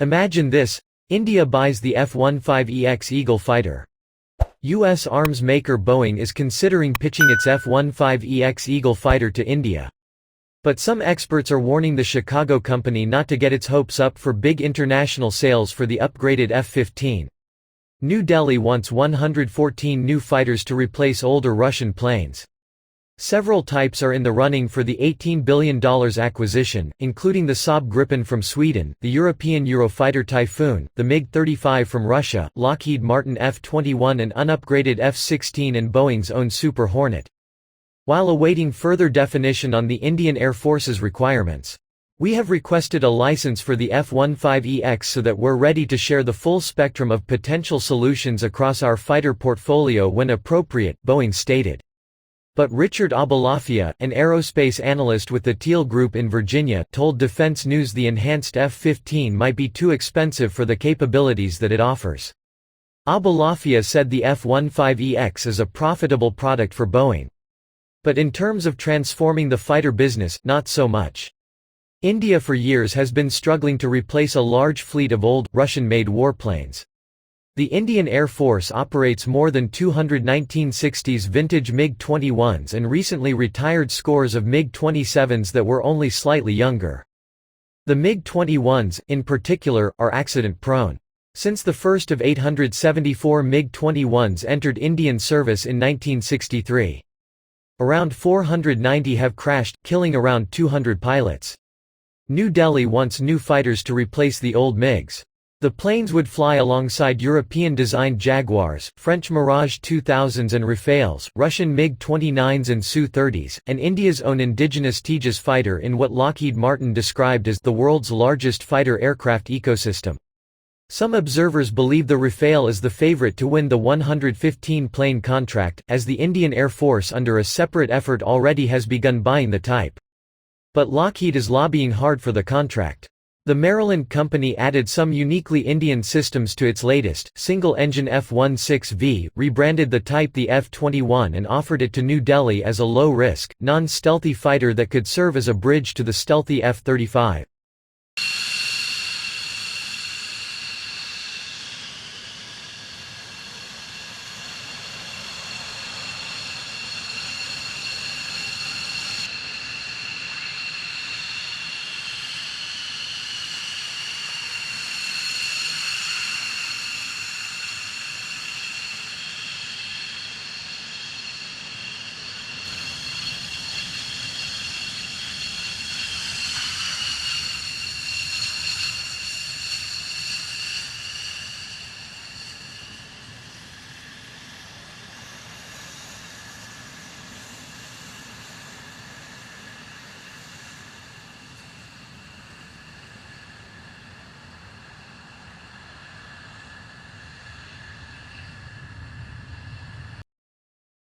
Imagine this: India buys the F-15EX Eagle fighter. U.S. arms maker Boeing is considering pitching its F-15EX Eagle fighter to India. But some experts are warning the Chicago company not to get its hopes up for big international sales for the upgraded F-15. New Delhi wants 114 new fighters to replace older Russian planes. Several types are in the running for the $18 billion acquisition, including the Saab Gripen from Sweden, the European Eurofighter Typhoon, the MiG-35 from Russia, Lockheed Martin F-21 and unupgraded F-16 and Boeing's own Super Hornet. While awaiting further definition on the Indian Air Force's requirements, we have requested a license for the F-15EX so that we're ready to share the full spectrum of potential solutions across our fighter portfolio when appropriate, Boeing stated. But Richard Abalafia, an aerospace analyst with the Teal Group in Virginia, told Defense News the enhanced F-15 might be too expensive for the capabilities that it offers. Abalafia said the F-15EX is a profitable product for Boeing. But in terms of transforming the fighter business, not so much. India for years has been struggling to replace a large fleet of old, Russian-made warplanes. The Indian Air Force operates more than 200 1960s vintage MiG-21s and recently retired scores of MiG-27s that were only slightly younger. The MiG-21s, in particular, are accident-prone. Since the first of 874 MiG-21s entered Indian service in 1963. Around 490 have crashed, killing around 200 pilots. New Delhi wants new fighters to replace the old MiGs. The planes would fly alongside European-designed Jaguars, French Mirage 2000s and Rafales, Russian MiG-29s and Su-30s, and India's own indigenous Tejas fighter in what Lockheed Martin described as the world's largest fighter aircraft ecosystem. Some observers believe the Rafale is the favorite to win the 115-plane contract, as the Indian Air Force under a separate effort already has begun buying the type. But Lockheed is lobbying hard for the contract. The Maryland company added some uniquely Indian systems to its latest, single-engine F-16V, rebranded the type the F-21 and offered it to New Delhi as a low-risk, non-stealthy fighter that could serve as a bridge to the stealthy F-35.